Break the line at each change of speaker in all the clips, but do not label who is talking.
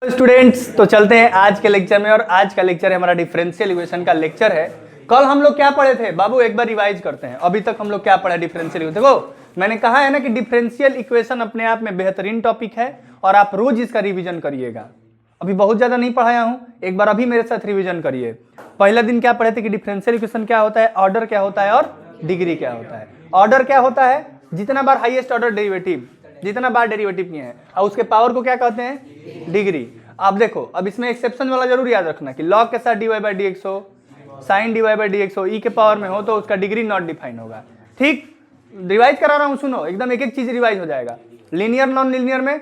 Students, तो चलते हैं आज के लेक्चर में। और आज का लेक्चर है हमारा डिफरेंशियल इक्वेशन का लेक्चर है। कल हम लोग क्या पढ़े थे बाबू, एक बार रिवाइज करते हैं। अभी तक हम लोग क्या पढ़ा डिफरेंशियल इक्वेशन। देखो मैंने कहा है ना कि डिफरेंशियल इक्वेशन अपने आप में बेहतरीन टॉपिक है और आप रोज इसका रिवीजन करिएगा। अभी बहुत ज्यादा नहीं पढ़ाया हूं, एक बार अभी मेरे साथ रिवीजन करिए। पहला दिन क्या पढ़े थे कि डिफरेंशियल इक्वेशन क्या होता है, ऑर्डर क्या होता है और डिग्री क्या होता है। ऑर्डर क्या होता है, जितना बार हाईएस्ट ऑर्डर डेरिवेटिव, जितना बार डेरिवेटिव किए हैं, और उसके पावर को क्या कहते हैं, डिग्री। अब देखो, अब इसमें एक्सेप्शन वाला जरूर याद रखना कि लॉग के साथ dy बाई dx हो, साइन dy बाई dx हो, e के पावर में हो तो उसका डिग्री नॉट डिफाइन होगा। ठीक, रिवाइज करा रहा हूं, सुनो एकदम एक एक चीज रिवाइज हो जाएगा। लीनियर नॉन लीनियर में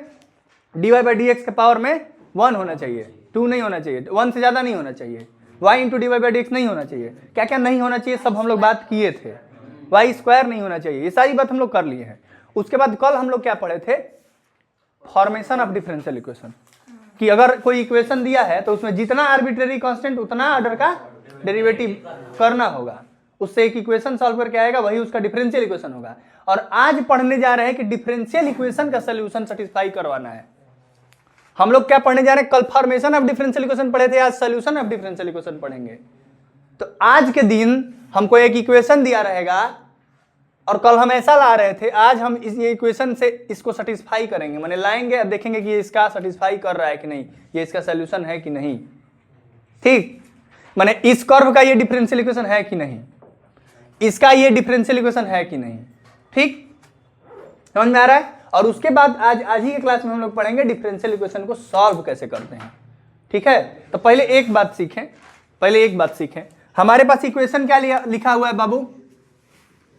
dy बाई dx के पावर में 1 होना चाहिए, 2 नहीं होना चाहिए, 1 से ज्यादा नहीं होना चाहिए, y into dy by dx नहीं होना चाहिए। क्या क्या नहीं होना चाहिए सब हम लोग बात किए थे। y स्क्वायर नहीं होना चाहिए, ये सारी बात हम लोग कर लिए हैं। उसके बाद कल हम लोग क्या पढ़े थे, फॉर्मेशन ऑफ डिफरेंशियल इक्वेशन, कि अगर कोई इक्वेशन दिया है तो उसमें जितना आर्बिट्रेरी कांस्टेंट उतना ऑर्डर का डेरिवेटिव करना होगा, उससे एक इक्वेशन सॉल्व करके आएगा, वही उसका डिफरेंशियल इक्वेशन होगा। और आज पढ़ने जा रहे हैं कि डिफरेंशियल इक्वेशन का सॉल्यूशन सेटिस्फाई करवाना है। हम लोग क्या पढ़ने जा रहे हैं, कल फॉर्मेशन ऑफ डिफरेंशियल इक्वेशन पढ़े थे, आज सॉल्यूशन ऑफ डिफरेंशियल इक्वेशन पढ़ेंगे। तो आज के दिन हमको एक इक्वेशन दिया रहेगा और कल हम ऐसा ला रहे थे, आज हम इस इक्वेशन से इसको सेटिस्फाई करेंगे, माने लाएंगे, अब देखेंगे कि ये इसका सेटिस्फाई कर रहा है कि नहीं, ये इसका सॉल्यूशन है कि नहीं। ठीक, माने इस कर्व का ये डिफरेंशियल इक्वेशन है कि नहीं, इसका ये डिफरेंशियल इक्वेशन है कि नहीं। ठीक, समझ में आ रहा है। और उसके बाद आज ही के क्लास में हम लोग पढ़ेंगे डिफरेंशियल इक्वेशन को सॉल्व कैसे करते हैं। ठीक है, तो पहले एक बात सीखें, हमारे पास इक्वेशन क्या लिखा हुआ है बाबू,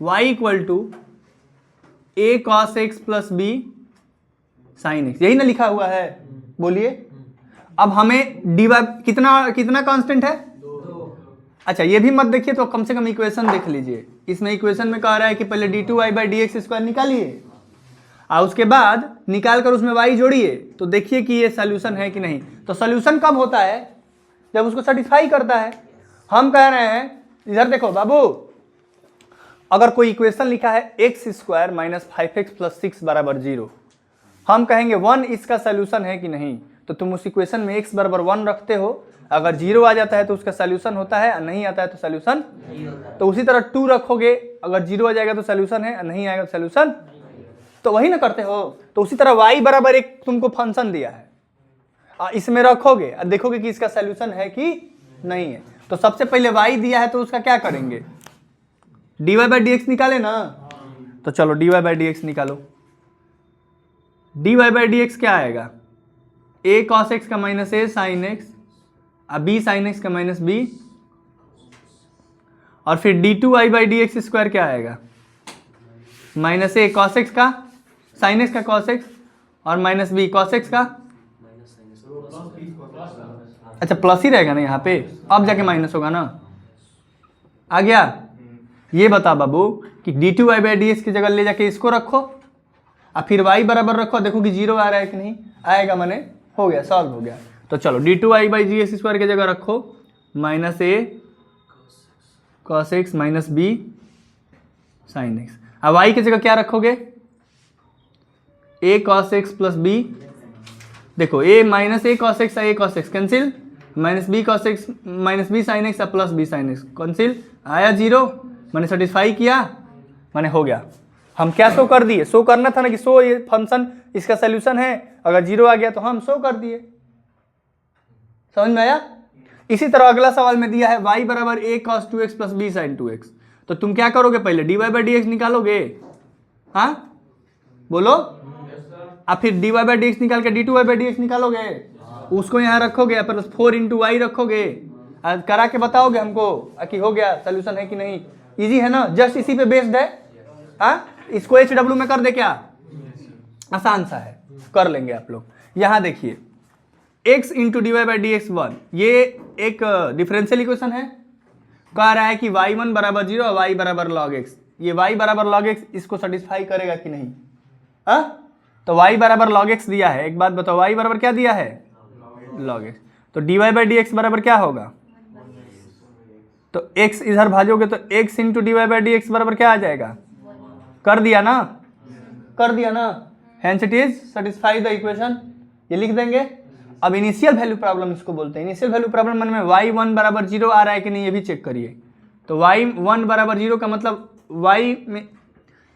y equal to a cos x plus b sine x, यही ना लिखा हुआ है, बोलिए। अब हमें dy कितना कांस्टेंट है, 2। अच्छा ये भी मत देखिए, तो कम से कम इक्वेशन देख लीजिए। इसमें इक्वेशन में कह रहा है कि पहले d2y बाई dx स्क्वायर निकालिए और उसके बाद निकाल कर उसमें y जोड़िए, तो देखिए कि ये सॉल्यूशन है कि नहीं। तो सॉल्यूशन कब होता है, जब उसको सेटिस्फाई करता है। हम कह रहे हैं, इधर देखो बाबू, अगर कोई इक्वेशन लिखा है x square minus 5x plus 6 बराबर 0, हम कहेंगे 1 इसका सॉल्यूशन है कि नहीं। तो तुम उस इक्वेशन में x बराबर 1 रखते हो, अगर 0 आ जाता है तो उसका सॉल्यूशन होता है, नहीं आता है तो सॉल्यूशन नहीं होता है। तो उसी तरह 2 रखोगे, अगर 0 आ जाएगा तो सॉल्यूशन है, नहीं आएगा तो सॉल्यूशन, तो वही ना करते हो। तो उसी तरह y बराबर एक तुमको फंक्शन दिया है, इसमें रखोगे और देखोगे कि इसका सॉल्यूशन है कि नहीं है। तो सबसे पहले y दिया है तो उसका क्या करेंगे, dy बाई dx निकाले ना। तो चलो dy बाई dx निकालो। dy बाई dx क्या आएगा, a cos x का माइनस a साइन x और b साइन x का माइनस b, और फिर d2y बाई dx स्क्वायर क्या आएगा, माइनस a cos x का साइन x का cos x और माइनस b cos x का, अच्छा प्लस ही रहेगा ना यहाँ पे, अब जाके माइनस होगा ना। आ गया। ये बता बाबू कि d2y बाई dx की जगह ले जाके इसको रखो और फिर y बराबर रखो, देखो कि 0 आ रहा है कि नहीं आएगा, माने हो गया, सॉल्व हो गया। तो चलो d2y बाई dx स्क्वायर की जगह रखो minus a cos x minus b sine x। अब y की जगह क्या रखोगे, a cos x plus b, देखो a minus a cos x a cos x cancel, minus b cos x minus b sine x plus b sine x cancel, आया 0, मैंने satisfy किया, मैंने हो गया। हम क्या शो कर दिए, शो करना था ना कि शो ये फंक्शन इसका सॉल्यूशन है, अगर 0 आ गया तो हम शो कर दिए। समझ में आया। इसी तरह अगला सवाल में दिया है y बराबर a cos 2x plus b sin 2x, तो तुम क्या करोगे, पहले dy बाई dx निकालोगे, हाँ बोलो, और फिर dy बाई dx निकाल के d2y बाई dx निकालोगे, उसको यहाँ रखोगे, प्लस 4 इंटू वाई रखोगे, करा के बताओगे हमको कि हो गया सॉल्यूशन है कि नहीं। इजी है ना, जस्ट इसी पे बेस्ड है। हाँ, इसको HW में कर दे, क्या आसान सा है, कर लेंगे आप लोग। यहाँ देखिए x into dy by dx 1, ये एक डिफरेंशियल इक्वेशन है। कह रहा है कि y1 बराबर 0 और y बराबर log x, ये y बराबर log x इसको सेटिस्फाई करेगा कि नहीं। हाँ, तो y बराबर log x दिया है, एक बात बताओ y बराबर क्या दिया है, log x, तो dy बाई dx बराबर क्या होगा, तो x इधर भाजोगे तो x into dy by dx बराबर क्या आ जाएगा, कर दिया ना, hence it is satisfy the equation, ये लिख देंगे। अब इनिशियल वैल्यू प्रॉब्लम इसको बोलते हैं। इनिशियल वैल्यू प्रॉब्लम मन में y1 बराबर 0 आ रहा है कि नहीं ये भी चेक करिए। तो y1 बराबर 0 का मतलब y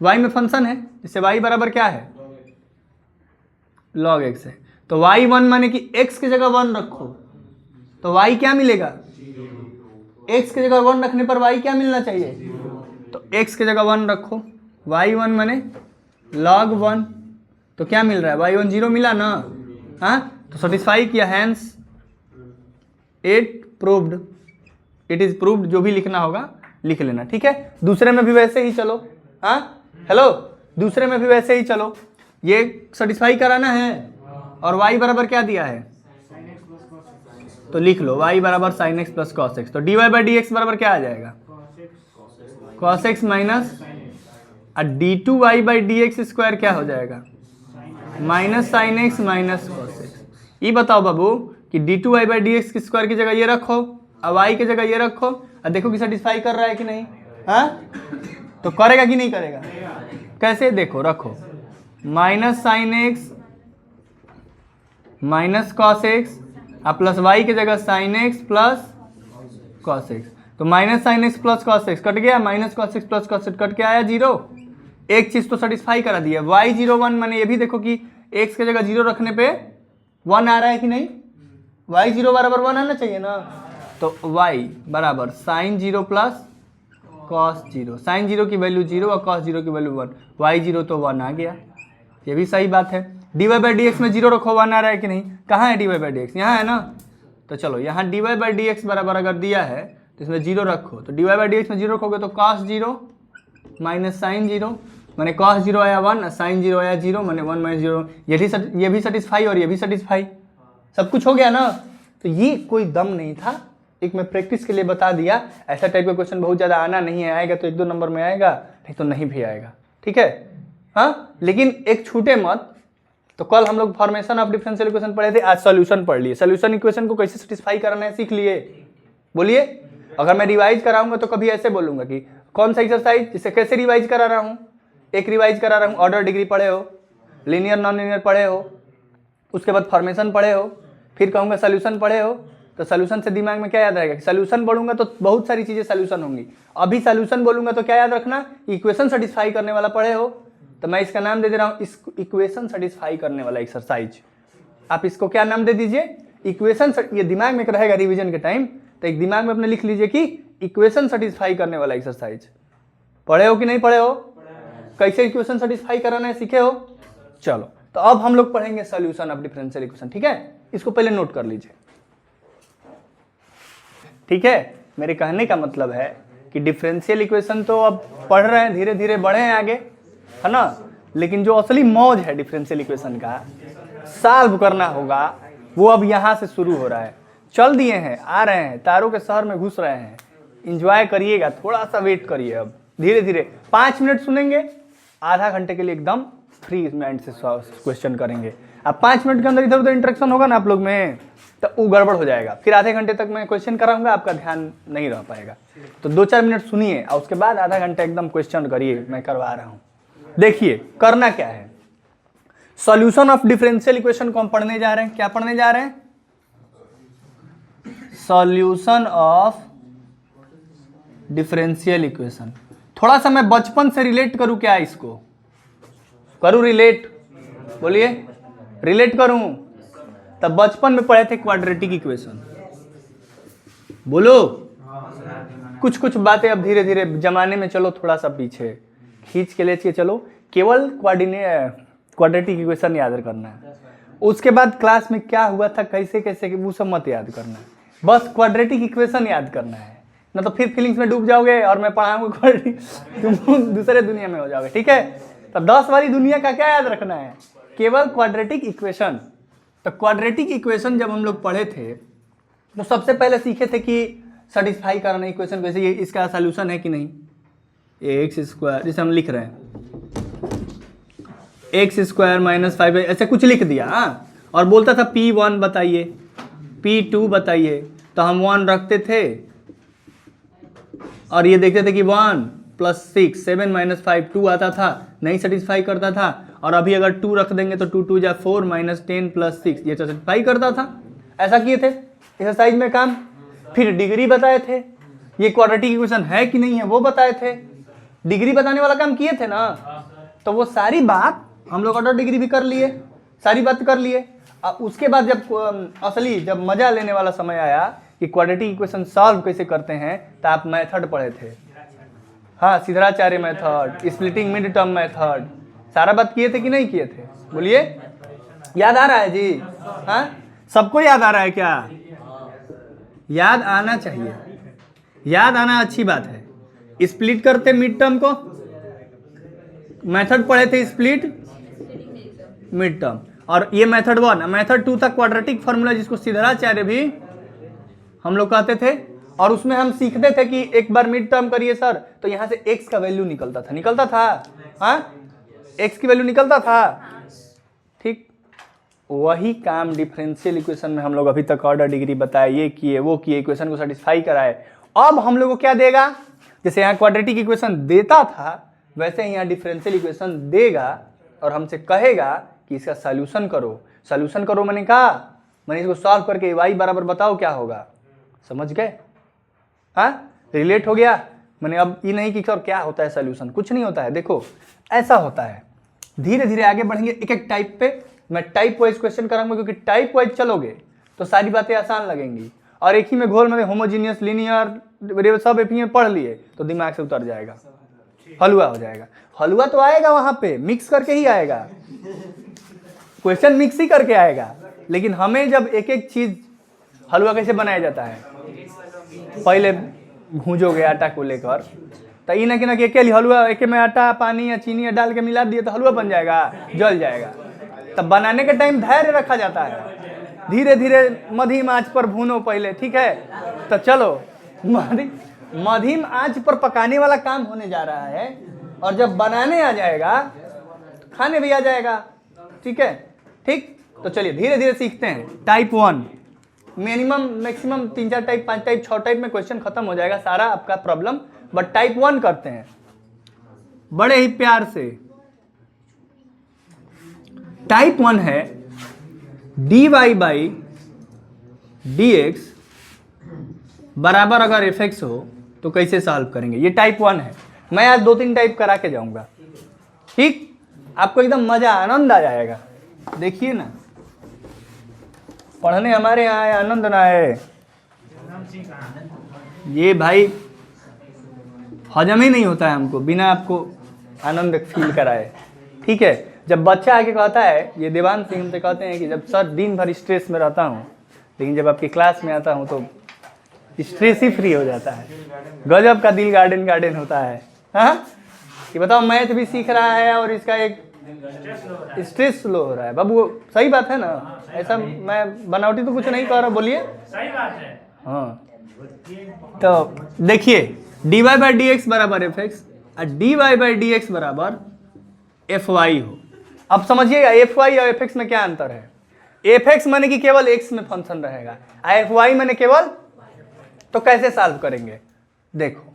में फंक्शन है, इससे y बराबर क्या है log x है। तो y1 माने कि x की जगह 1 रखो तो y क्या मिलेगा, x की जगह 1 रखने पर y क्या मिलना चाहिए, तो x की जगह 1 रखो, y1 माने log 1, तो क्या मिल रहा है y1 0 मिला ना, हाँ तो सेटिस्फाई किया, hence it proved, it is proved, जो भी लिखना होगा लिख लेना, ठीक है। दूसरे में भी वैसे ही चलो, हाँ हेलो, दूसरे में भी वैसे ही चलो, ये सेटिस्फाई कराना है और y बराबर क्या दिया है, तो लिख लो y बराबर sin x plus cos x, तो dy बाई डी एक्स बराबर क्या आ जाएगा cos x minus d2y by D x square क्या हो जाएगा minus sine x minus cos x. ये बताओ बाबू कि d2y बाई डी एक्स की स्क्वायर की जगह ये रखो और y की जगह ये रखो और देखो कि सेटिस्फाई कर रहा है कि नहीं, हाँ तो करेगा कि नहीं करेगा, कैसे देखो, रखो minus sine x minus cos x plus y की जगह sine x plus cos x, तो minus sine x plus cos x cut गया, minus cos x plus cos x cut के आया 0, एक चीज तो सेटिस्फाई करा दिया। y0 1 मैंने ये भी देखो कि x की जगह 0 रखने पे 1 आ रहा है कि नहीं, y0 बराबर 1 आना चाहिए ना, तो y बराबर साइन 0 प्लस कॉस 0, साइन 0 की वैल्यू 0 और कॉस 0 की वैल्यू 1, y0 तो 1 आ गया, ये भी सही बात है। dy बाई डी एक्स में 0 रखो 1 आ रहा है कि नहीं, कहाँ है dy बाई डी एक्स, यहाँ है ना, तो चलो यहाँ dy बाई डी एक्स बराबर अगर दिया है तो इसमें 0 रखो, तो dy बाई डी एक्स में 0 रखोगे तो cos 0 माइनस साइन 0 मैंने cos 0 आया 1, साइन 0 आया 0 मैंने 1 माइनस 0, ये भी सेटिस्फाई और ये भी सेटिस्फाई, सब कुछ हो गया ना। तो ये कोई दम नहीं था, एक मैं प्रैक्टिस के लिए बता दिया, ऐसा टाइप का क्वेश्चन बहुत ज़्यादा आना नहीं है, आएगा तो 1-2 नंबर में आएगा, नहीं तो नहीं भी आएगा, ठीक है, हाँ लेकिन एक छूटे मत। तो कल हम लोग फॉर्मेशन ऑफ डिफरेंशियल इक्वेशन पढ़े थे, आज सॉल्यूशन पढ़ लिए, सॉल्यूशन इक्वेशन को कैसे सेटिस्फाई करना है सीख लिए, बोलिए। अगर मैं रिवाइज कराऊंगा तो कभी ऐसे बोलूंगा कि कौन सा एक्सरसाइज, इसे कैसे रिवाइज करा रहा हूँ, एक रिवाइज करा रहा हूँ, ऑर्डर डिग्री पढ़े हो, लीनियर नॉन लीनियर पढ़े हो, उसके बाद फॉर्मेशन पढ़े हो, फिर कहूँगा सोल्यूशन पढ़े हो, तो सोल्यूशन से दिमाग में क्या याद रहेगा, सोल्यूशन बोलूंगा तो बहुत सारी चीज़ें सोल्यूशन होंगी, अभी सोल्यूशन बोलूंगा तो क्या याद रखना, इक्वेशन सेटिस्फाई करने वाला पढ़े हो, तो मैं इसका नाम दे दे रहा हूँ इस इक्वेशन सेटिस्फाई करने वाला एक्सरसाइज, आप इसको क्या नाम दे दीजिए, इक्वेशन, ये दिमाग में रहेगा रिवीजन के टाइम, तो एक दिमाग में अपने लिख लीजिए कि इक्वेशन सेटिस्फाई करने वाला एक्सरसाइज। पढ़े हो कि नहीं पढ़े हो, कैसे इक्वेशन सेटिस्फाई कराना है सीखे हो, चलो तो अब हम लोग पढ़ेंगे सॉल्यूशन ऑफ डिफरेंशियल इक्वेशन, ठीक है, इसको पहले नोट कर लीजिए, ठीक है। मेरे कहने का मतलब है कि डिफरेंशियल इक्वेशन तो अब पढ़ रहे हैं, धीरे धीरे बढ़े हैं आगे, है ना, लेकिन जो असली मौज है डिफरेंशियल इक्वेशन का सॉल्व करना होगा वो अब यहाँ से शुरू हो रहा है, चल दिए हैं, आ रहे हैं, तारों के शहर में घुस रहे हैं, इंजॉय करिएगा, थोड़ा सा वेट करिए, अब धीरे धीरे 5 मिनट सुनेंगे, आधा घंटे के लिए एकदम फ्री माइंड से क्वेश्चन करेंगे। अब 5 मिनट के अंदर इधर उधर इंटरेक्शन होगा ना आप लोग में तो वो गड़बड़ हो जाएगा, फिर आधे घंटे तक मैं क्वेश्चन कराऊंगा, आपका ध्यान नहीं रह पाएगा, तो 2-4 मिनट सुनिए और उसके बाद आधा घंटा एकदम क्वेश्चन करिए, मैं करवा रहा हूँ। देखिए करना क्या है, सॉल्यूशन ऑफ डिफरेंशियल इक्वेशन को हम पढ़ने जा रहे हैं, क्या पढ़ने जा रहे हैं, सॉल्यूशन ऑफ डिफरेंशियल इक्वेशन। थोड़ा सा मैं बचपन से रिलेट करूं क्या, इसको करूं रिलेट, बोलिए रिलेट करूं, तब बचपन में पढ़े थे क्वाड्रेटिक इक्वेशन, बोलो कुछ कुछ बातें अब धीरे धीरे जमाने में, चलो थोड़ा सा पीछे खींच के ले चलो, केवल क्वाड्रेटिक इक्वेशन याद करना है, उसके बाद क्लास में क्या हुआ था कैसे कैसे वो सब मत याद करना है, बस क्वाड्रेटिक इक्वेशन याद करना है, ना तो फिर फीलिंग्स में डूब जाओगे और मैं पढ़ाऊंगा क्वाड्रेटिक, तुम दूसरे दुनिया में हो जाओगे, ठीक है। तब 10 वाली दुनिया का क्या याद रखना है, केवल क्वाड्रेटिक इक्वेशन। तो क्वाड्रेटिक इक्वेशन जब हम लोग पढ़े थे तो सबसे पहले सीखे थे कि सेटिस्फाई करना इक्वेशन कैसे, ये इसका सॉल्यूशन है कि नहीं, एक्स स्क्वायर, जैसे हम लिख रहे हैं एक्स स्क्वायर माइनस 5 ऐसे कुछ लिख दिया, हाँ, और बोलता था P1 बताइए, P2 बताइए, तो हम 1 रखते थे और ये देखते थे कि 1 + 6 7 - 5 2 आता था, नहीं सेटिस्फाई करता था, और अभी अगर 2 रख देंगे तो 2 2 जा 4 माइनस 10 प्लस 6 ये तो सैटिस्फाई करता था। ऐसा किए थे एक्सरसाइज में काम। फिर डिग्री बताए थे, ये क्वाड्रेटिक इक्वेशन है कि नहीं है वो बताए थे। डिग्री बताने वाला काम किए थे ना, तो वो सारी बात हम लोग ऑर्डर डिग्री भी कर लिए, सारी बात कर लिए। उसके बाद जब मजा लेने वाला समय आया कि क्वाड्रेटिक इक्वेशन सॉल्व कैसे करते हैं, तो आप मेथड पढ़े थे। हाँ, Siddhacharya method, splitting mid term method, सारा बात किए थे कि नहीं किए थे? बोलिए, याद आ रहा है जी? हाँ, सबको याद आ रहा है क्या? याद आना चाहिए, याद आना अच्छी बात है। स्प्लिट करते मिड टर्म को, मेथड पढ़े थे स्प्लिट मिड टर्म, और ये मेथड 1। मेथड 2 था क्वाड्रेटिक फॉर्मूला, जिसको सिद्धाचार्य भी हम लोग कहते थे, और उसमें हम सीखते थे कि एक बार मिड टर्म करिए सर तो यहां से x का वैल्यू निकलता था। हाँ, x की वैल्यू निकलता था। ठीक, वही काम डिफरेंशियल इक्वेशन में हम लोग अभी तक ऑर्डर डिग्री बताए, ये किए वो किए, इक्वेशन को सेटिस्फाई कराए। अब हम लोग को क्या देगा? जैसे यहाँ क्वाड्रेटिक इक्वेशन देता था, वैसे ही यहाँ डिफरेंशियल इक्वेशन देगा और हमसे कहेगा कि इसका सॉल्यूशन करो। सॉल्यूशन करो मैंने कहा, मैंने इसको सॉल्व करके y बराबर बताओ क्या होगा। समझ गए? हाँ, रिलेट हो गया? मैंने अब ये नहीं कि सर क्या होता है सॉल्यूशन, कुछ नहीं होता है। देखो ऐसा होता है, धीरे धीरे आगे बढ़ेंगे एक एक टाइप पे। मैं टाइप वाइज क्वेश्चन कराऊंगा, क्योंकि टाइप वाइज चलोगे तो सारी बातें आसान लगेंगी, और एक ही में घोल में होमोजीनियस, लीनियर सब एक ही में पढ़ लिए तो दिमाग से उतर जाएगा, हलवा हो जाएगा। हलवा तो आएगा वहां पे, मिक्स करके ही आएगा, क्वेश्चन मिक्स ही करके आएगा। लेकिन हमें जब एक एक चीज, हलवा कैसे बनाया जाता है, पहले भूंजोगे आटा को लेकर, तो ई ना कि अकेले हलवा एक में आटा पानी या चीनी डाल के मिला दिए तो हलवा बन जाएगा, जल जाएगा। तब बनाने के टाइम धैर्य रखा जाता है, धीरे धीरे मध्यम आंच पर भूनो पहले, ठीक है? तो चलो मध्यम आंच पर पकाने वाला काम होने जा रहा है, और जब बनाने आ जाएगा तो खाने भी आ जाएगा। ठीक है? ठीक, तो चलिए धीरे धीरे सीखते हैं। Type 1 minimum maximum 3 4 type 5 type 6 type में क्वेश्चन खत्म हो जाएगा सारा आपका प्रॉब्लम, बट टाइप 1 करते हैं बड़े ही प्यार से। टाइप 1 है dy बाई dx बराबर अगर fx हो तो कैसे सॉल्व करेंगे, ये टाइप 1 है। मैं आज 2-3 टाइप करा के जाऊंगा। ठीक, आपको एकदम मजा आनंद आ जाएगा। देखिए ना, पढ़ने हमारे यहाँ आए, आनंद ना आए, ये भाई हजम ही नहीं होता है हमको बिना आपको आनंद फील कराए। ठीक है, जब बच्चा आके कहता है, ये देवांश सिंह हमसे कहते हैं कि जब सर दिन भर स्ट्रेस में रहता हूँ, लेकिन जब आपकी क्लास में आता हूँ तो स्ट्रेस ही फ्री हो जाता है, गजब का दिल गार्डन गार्डन होता है। हाँ, कि बताओ मैथ भी सीख रहा है और इसका एक स्ट्रेस स्लो हो रहा है। बाबू सही बात है ना, ऐसा मैं बनावटी तो कुछ नहीं कह रहा, बोलिए
सही बात है।
हाँ, तो देखिए dy बाई डी एक्स बराबर एफ एक्स और dy बाई डी एक्स बराबर एफ वाई हो। अब समझिएगा एफ वाई और एफ एक्स में क्या अंतर है। एफ एक्स माने कि केवल एक्स में फंक्शन रहेगा, एफ वाई माने केवल, तो कैसे सॉल्व करेंगे देखो,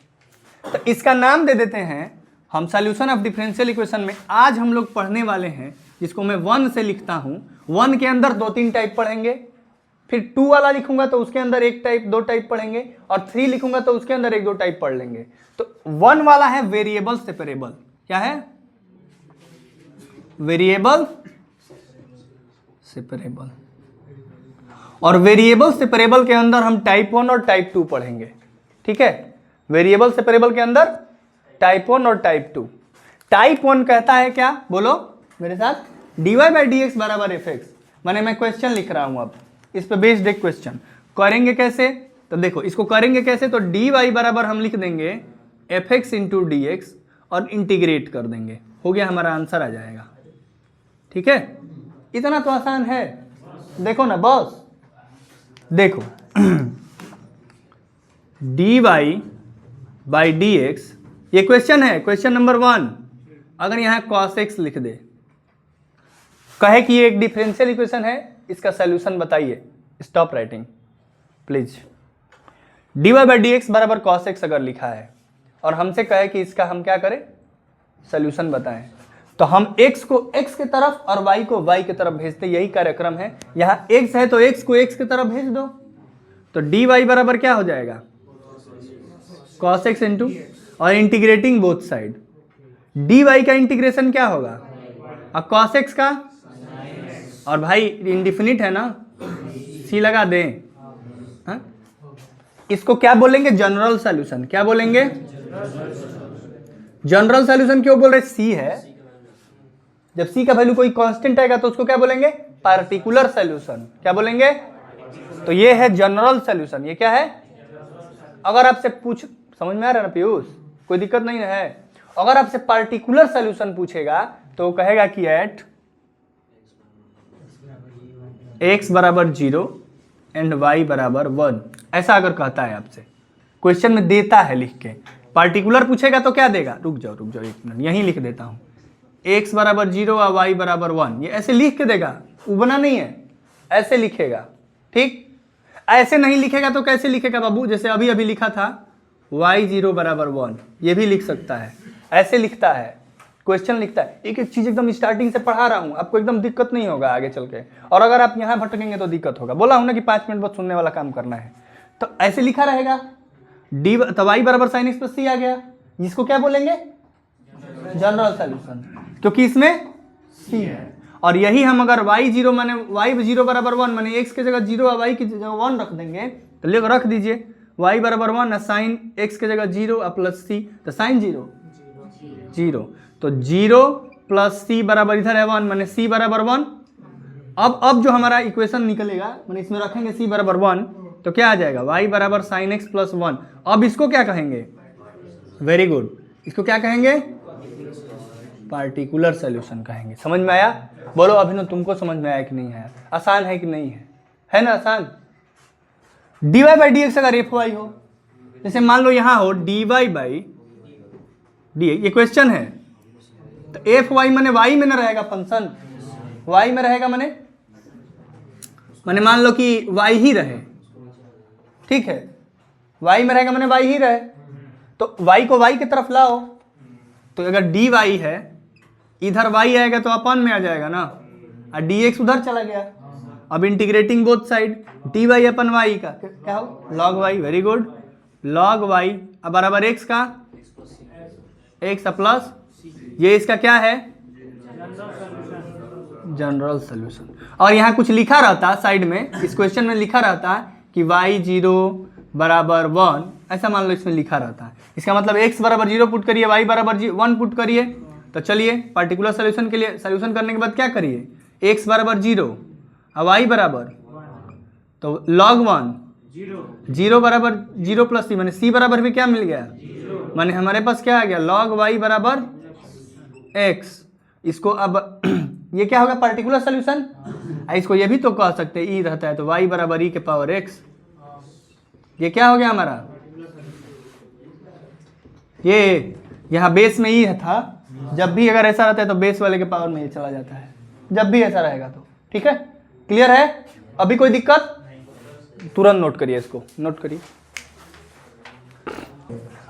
तो इसका नाम दे देते हैं हम सॉल्यूशन ऑफ डिफरेंशियल इक्वेशन में। आज हम लोग पढ़ने वाले हैं जिसको मैं 1 से लिखता हूं। 1 के अंदर 2-3 टाइप पढ़ेंगे, फिर 2 वाला लिखूंगा तो उसके अंदर 1 टाइप 2 टाइप पढ़ेंगे, और 3 लिखूंगा तो उसके अंदर 1-2 टाइप पढ़ लेंगे। तो 1 वाला है वेरिएबल सेपरेबल। क्या है? Variable separable. और वेरिएबल सेपरेबल के अंदर हम टाइप 1 और टाइप 2 पढ़ेंगे। ठीक है, वेरिएबल सेपरेबल के अंदर टाइप 1 और टाइप 2। टाइप 1 कहता है क्या, बोलो मेरे साथ, dy बाई डी एक्स बराबर एफ एक्स। मैंने मैं क्वेश्चन लिख रहा हूं, अब इस पे बेस्ड एक क्वेश्चन करेंगे कैसे, तो देखो इसको करेंगे कैसे, तो dy बराबर हम लिख देंगे F x into D x और इंटीग्रेट कर देंगे, हो गया, हमारा आंसर आ जाएगा। ठीक है, इतना तो आसान है। देखो ना बॉस, देखो dy बाई डी एक्स, ये क्वेश्चन है, क्वेश्चन नंबर 1। अगर यहां cos x लिख दे, कहे कि ये एक डिफरेंशियल इक्वेशन है, इसका सॉल्यूशन बताइए, stop writing please. dy by D X बराबर cos x अगर लिखा है और हमसे कहे कि इसका हम क्या करें, सॉल्यूशन बताएं, तो हम x को x के तरफ और y को y के तरफ भेजते, यही कार्यक्रम है। यहाँ x है तो x को x के तरफ भेज दो, तो dy बराबर क्या हो जाएगा, cos x इंटू, और इंटीग्रेटिंग बोथ साइड, dy का इंटीग्रेशन क्या होगा, और cos x का, और भाई इंडिफिनिट है ना, c लगा दें। हा? इसको क्या बोलेंगे, जनरल सॉल्यूशन। क्या बोलेंगे, जनरल सॉल्यूशन। क्यों बोल रहे, c है, जब c का वैल्यू कोई कांस्टेंट आएगा तो उसको क्या बोलेंगे, पार्टिकुलर सॉल्यूशन। क्या बोलेंगे, तो ये है जनरल सॉल्यूशन। ये क्या है, अगर आपसे पूछ, समझ में आ रहा है ना पीयूष, कोई दिक्कत नहीं है। अगर आपसे पार्टिकुलर सॉल्यूशन पूछेगा तो कहेगा कि एट x बराबर 0 एंड y बराबर 1, ऐसा अगर कहता है आपसे, क्वेश्चन में देता है लिख के। पार्टिकुलर पूछेगा तो क्या देगा, रुक जाओ एक मिनट, यहीं लिख देता हूं, x बराबर 0 और y बराबर 1, ये ऐसे लिख के देगा, उबना नहीं है, ऐसे लिखेगा। ठीक, ऐसे नहीं लिखेगा तो कैसे लिखेगा बाबू, जैसे अभी अभी लिखा था y 0 बराबर 1, ये भी लिख सकता है, ऐसे लिखता है, क्वेश्चन लिखता है। एक एक चीज एकदम स्टार्टिंग से पढ़ा रहा हूं, आपको एकदम दिक्कत नहीं होगा आगे चल के, और अगर आप यहाँ भटकेंगे तो दिक्कत होगा। बोला हूं ना कि 5 मिनट बस सुनने वाला काम करना है। तो ऐसे लिखा रहेगा, डी तो y बराबर साइन एक्स प्लस सी आ गया, जिसको क्या बोलेंगे, जनरल सॉल्यूशन, क्योंकि इसमें c है। और यही हम अगर y 0 माने y 0 बराबर 1 माने x की जगह 0 और y की जगह 1 रख देंगे, तो रख दीजिए y बराबर 1 साइन x की जगह 0 और प्लस c, तो साइन 0, तो 0 प्लस c बराबर इधर है 1 माने c बराबर 1। अब जो हमारा इक्वेशन निकलेगा, माने इसमें रखेंगे c बराबर 1, तो क्या आ जाएगा, y बराबर साइन x प्लस 1। अब इसको क्या कहेंगे, वेरी गुड, इसको क्या कहेंगे, पार्टिकुलर सॉल्यूशन कहेंगे। समझ में आया, बोलो अभिनव, तुमको समझ में आया कि नहीं आया, आसान है कि नहीं है ना आसान। dy बाई डी एक्स अगर एफ वाई हो, जैसे मान लो यहाँ हो dy बाई डी, ये क्वेश्चन है, तो एफ वाई मैंने वाई में ना रहेगा, फंक्शन वाई में रहेगा, मैंने मान लो कि वाई ही रहे, ठीक है, वाई में रहेगा, मैंने वाई ही रहे, तो वाई को वाई की तरफ लाओ, तो अगर डी वाई है, इधर वाई आएगा तो अपन में आ जाएगा ना, और डी एक्स उधर चला गया। अब integrating both side, d Y upon y का क्या हो, log y, very good, log y अब बराबर एक्स का, एक्स प्लस, ये इसका क्या है, जनरल सॉल्यूशन। और यहाँ कुछ लिखा रहता साइड में, इस क्वेश्चन में लिखा रहता कि y 0 बराबर 1, ऐसा मान लो इसमें लिखा रहता है। इसका मतलब x बराबर 0 पुट करिए, y बराबर 1 पुट करिए। तो चलिए पार्टिकुलर सॉल्यूशन के लिए, सॉल्यूशन करने के बाद क्या करिए, x बराबर 0 और y बराबर, तो log 1 0 बराबर 0 प्लस c, मैंने c बराबर भी क्या मिल गया, माने हमारे पास क्या आ गया, log y बराबर x। इसको अब ये क्या होगा, पार्टिकुलर सॉल्यूशन। इसको ये भी तो कह सकते हैं, ई रहता है तो y बराबर ई के पावर x, ये क्या हो गया हमारा, ये यहाँ बेस में ई था, जब भी अगर ऐसा रहता है तो बेस वाले के पावर में ये चला जाता है, जब भी ऐसा रहेगा तो। ठीक है, क्लियर है, अभी कोई दिक्कत, तुरंत नोट करिए, इसको नोट करिए।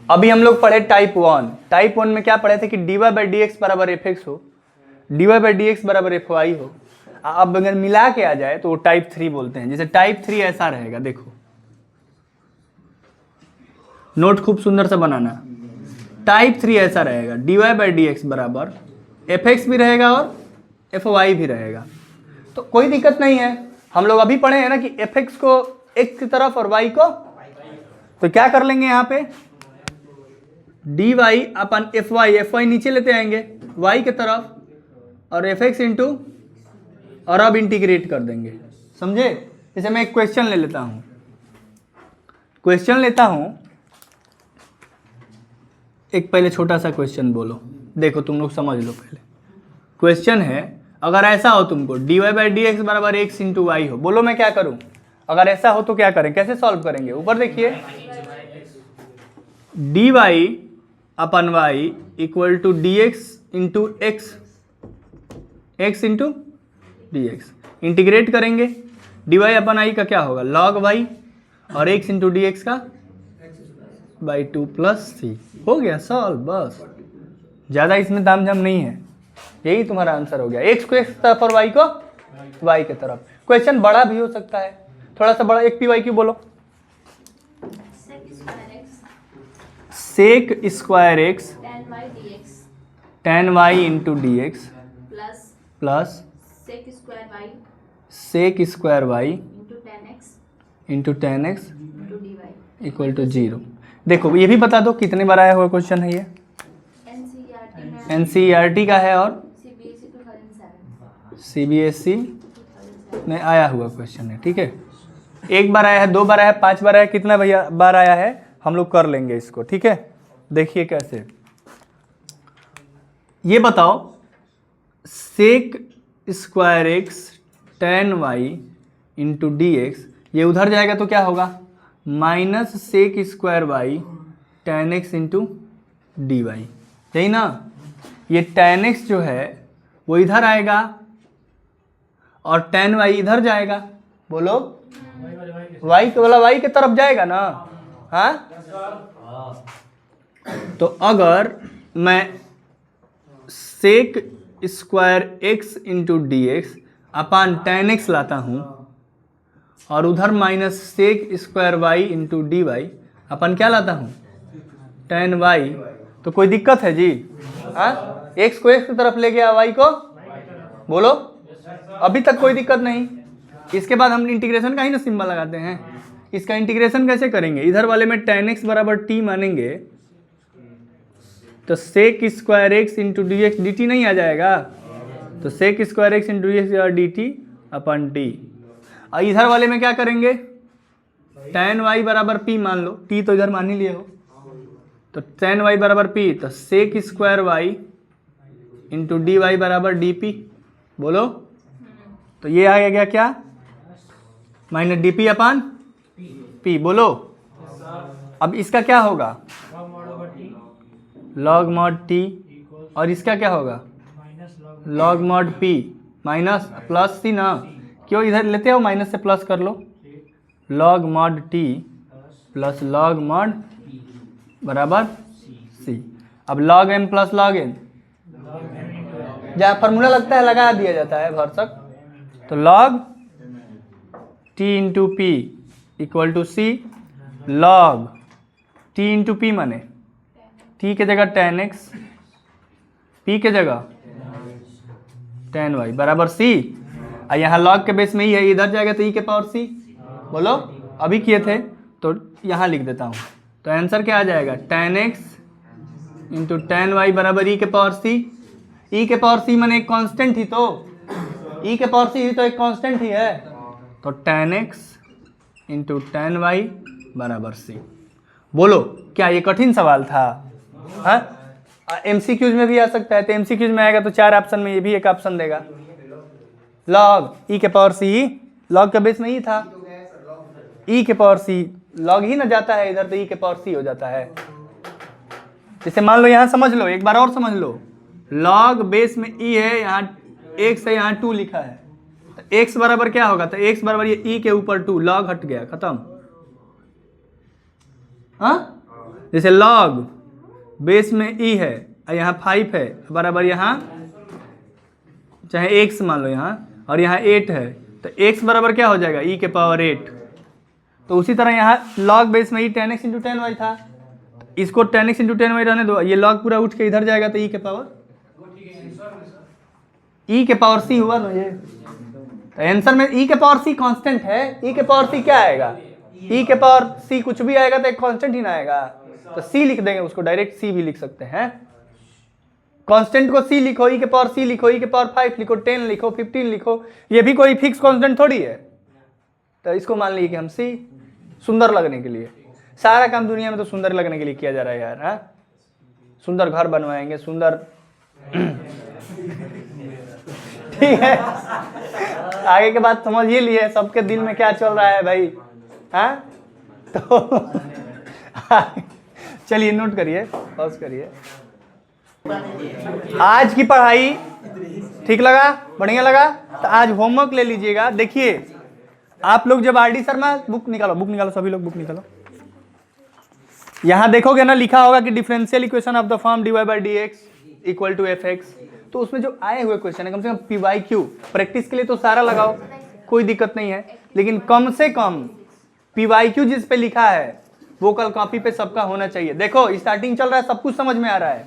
अभी हम लोग पढ़े टाइप 1। टाइप 1 में क्या पढ़े थे कि dy बाई डी एक्स बराबर एफ एक्स हो, dy बाई डी एक्स बराबर एफ वाई हो। अब अगर मिला के आ जाए तो वो टाइप 3 बोलते हैं। जैसे टाइप 3 ऐसा रहेगा, देखो नोट खूब सुंदर से बनाना। टाइप 3 ऐसा रहेगा, dy बाई डी एक्स बराबर एफ एक्स भी रहेगा और एफ वाई भी रहेगा, तो कोई दिक्कत नहीं है। हम लोग अभी पढ़े हैं ना कि एफ एक्स को एक्स की तरफ और वाई को, तो क्या कर लेंगे यहाँ पे, डी वाई अपन एफ वाई नीचे लेते आएंगे वाई की तरफ, और एफ एक्स इंटू, और अब इंटीग्रेट कर देंगे, समझे। जैसे मैं एक क्वेश्चन ले लेता हूँ, क्वेश्चन लेता हूँ एक, पहले छोटा सा क्वेश्चन बोलो, देखो तुम लोग समझ लो। पहले क्वेश्चन है, अगर ऐसा हो तुमको D Y by D X बराबर एक्स इंटू वाई हो, बोलो मैं क्या करूँ, अगर ऐसा हो तो क्या करें, कैसे सॉल्व करेंगे। ऊपर देखिए, D Y upon Y equal to D X into X, X into D X, integrate करेंगे, डी वाई अपन आई का क्या होगा, लॉग वाई, और एक्स इंटू डी एक्स का बाई 2 प्लस सी, हो गया सॉल्व। बस ज़्यादा इसमें तामझाम नहीं है, यही तुम्हारा आंसर हो गया, x को x की तरफ और y को y की तरफ। क्वेश्चन बड़ा भी हो सकता है, थोड़ा सा बड़ा। एक PYQ बोलो। Sec square X tan y into D X plus sec square Y into tan x equal to 0। देखो ये भी बता दो कितने बार आया हुआ क्वेश्चन है ये? NCERT का है और CBSE में आया हुआ क्वेश्चन है, ठीक है। एक बार आया है, 2 बार आया है, 5 बार आया है, कितना भैया बार आया है हम लोग कर लेंगे इसको, ठीक है। देखिए कैसे, ये बताओ sec square X tan y into D X, ये उधर जाएगा तो क्या होगा? Minus sec square Y tan x into D Y, यही ना। ये tan x जो है वो इधर आएगा और tan y इधर जाएगा। बोलो, y वाला y की तरफ जाएगा ना? हाँ, तो अगर मैं sec square x into D x upon tan x लाता हूँ और उधर minus sec square Y into D Y upon क्या लाता हूँ? tan y, तो कोई दिक्कत है जी? हाँ, x को x की तरफ ले गया, y को बोलो, अभी तक कोई दिक्कत नहीं। इसके बाद हम इंटीग्रेशन का ही ना सिंबल लगाते हैं। इसका इंटीग्रेशन कैसे करेंगे? इधर वाले में tan x बराबर t मानेंगे तो sec square x into D X D T नहीं आ जाएगा? तो sec square x into D X D T अपन टी। और इधर वाले में क्या करेंगे? tan y बराबर p मान लो, t तो इधर मान ही लिए हो, तो tan y बराबर p, तो sec square Y into D Y बराबर डी पी। बोलो, तो ये आ गया क्या? Minus D P upon P. बोलो, अब इसका क्या होगा? लॉग मॉड टी, और इसका क्या होगा? Log mod P minus plus C ना। क्यों इधर लेते हो? माइनस से प्लस कर लो। Log mod T plus log mod बराबर सी। अब log M plus log N, जहाँ फार्मूला लगता है लगा दिया जाता है भरसक। तो log T into P equal to C. Log T into P माने t के जगह tan x, p के जगह tan y बराबर c। और यहाँ लॉग के बेस में ही है, इधर जाएगा तो e के पावर c। बोलो, अभी किए थे तो यहाँ लिख देता हूँ। तो आंसर क्या आ जाएगा? tan x into tan y बराबर e के पावर c। e के पावर c माने एक कांस्टेंट ही तो, e के पावर c ही तो एक कांस्टेंट ही है। तो tan x into tan y बराबर c। बोलो, क्या ये कठिन सवाल था? हाँ, MCQs में भी आ सकता है। तो MCQs में आएगा तो 4 ऑप्शन में ये भी एक ऑप्शन देगा। लॉग e के पावर c, लॉग का बेस में ही था, e के पावर c, लॉग ही ना जाता है इधर तो e के पावर c हो जाता है। जैसे मान लो, यहाँ समझ लो, एक बार और समझ लो, लॉग बेस में e है, यहाँ x है, यहाँ 2 लिखा है, तो x बराबर क्या होगा? तो x बराबर ये e के ऊपर 2, लॉग हट गया, खत्म। हाँ, जैसे लॉग बेस में e है और यहाँ 5 है बराबर यहाँ चाहे x मान लो यहाँ, और यहाँ 8 है, तो x बराबर क्या हो जाएगा? e के पावर 8। तो उसी तरह यहाँ लॉग बेस में ही tan x into tan y था, इसको tan x into tan y रहने दो, ये लॉग पूरा उठ के इधर जाएगा तो e के पावर c हुआ ना ये। तो आंसर में e के पावर c कांस्टेंट है। e के पावर c क्या आएगा? e के पावर c कुछ भी आएगा तो एक कांस्टेंट ही ना आएगा, तो c लिख देंगे उसको, डायरेक्ट c भी लिख सकते हैं। कांस्टेंट को c लिखो, e के पावर c लिखो, e के पावर 5 लिखो, 10 लिखो, 15 लिखो, ये भी कोई फिक्स कांस्टेंट थोड़ी है। तो इसको मान लीजिए कि हम c, सुंदर लगने के लिए, सारा काम दुनिया में तो सुंदर लगने के लिए किया जा रहा है यार। हाँ, सुंदर घर बनवाएंगे, सुंदर ठीक है। आगे के बात समझ ही लिए, सबके दिल में क्या चल रहा है भाई। हाँ, तो चलिए नोट करिए, पॉज करिए। आज की पढ़ाई ठीक लगा? बढ़िया लगा? तो आज होमवर्क ले लीजिएगा। देखिए, आप लोग जब आर डी शर्मा, बुक निकालो सभी लोग, बुक निकालो। यहां देखोगे ना, लिखा होगा कि differential equation of the form dy by dx, equal to F X, तो उसमें जो आए हुए क्वेश्चन है कम से कम पी वाई क्यू, प्रैक्टिस के लिए तो सारा लगाओ, कोई दिक्कत नहीं है, लेकिन कम से कम पी वाई क्यू जिस पे लिखा है वो कल कॉपी पे सबका होना चाहिए। देखो स्टार्टिंग चल रहा है, सब कुछ समझ में आ रहा है,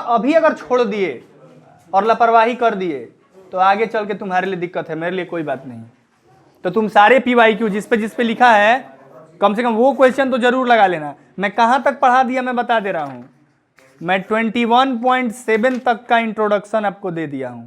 अभी अगर छोड़ दिए और लापरवाही कर दिए तो आगे चल के तुम्हारे लिए दिक्कत है, मेरे लिए कोई बात नहीं। तो तुम सारे पी वाई क्यू जिस पे लिखा है कम से कम वो क्वेश्चन तो जरूर लगा लेना। मैं कहां तक पढ़ा दिया मैं बता दे रहा हूं, मैं 21.7 तक का इंट्रोडक्शन आपको दे दिया हूं,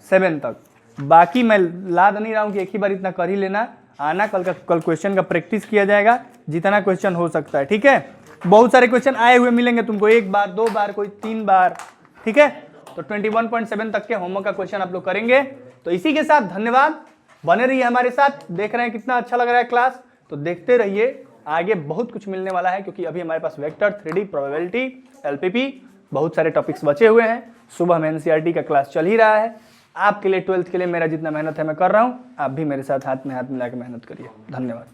7 तक, बाकी मैं लाद नहीं रहा हूं कि एक ही बार इतना कर ही लेना। आना कल क्वेश्चन का प्रैक्टिस किया जाएगा जितना क्वेश्चन हो सकता है, ठीक है। बहुत सारे क्वेश्चन आए हुए मिलेंगे तुमको, 1 बार 2 बार कोई 3 बार, ठीक है। तो 21.7 तक के होमवर्क का क्वेश्चन आप लोग करेंगे। तो इसी के साथ धन्यवाद, बने रहिए हमारे साथ। देख रहे हैं कितना अच्छा लग रहा है क्लास, तो देखते रहिए, आगे बहुत कुछ मिलने वाला है, क्योंकि अभी हमारे पास वेक्टर, 3D, प्रोबेबिलिटी, एलपीपी, बहुत सारे टॉपिक्स बचे हुए हैं। सुबह में एनसीईआरटी का क्लास चल ही रहा है। आपके लिए 12th के लिए मेरा जितना मेहनत है मैं कर रहा हूं, आप भी मेरे साथ हाथ में हाथ मिला के मेहनत करिए। धन्यवाद।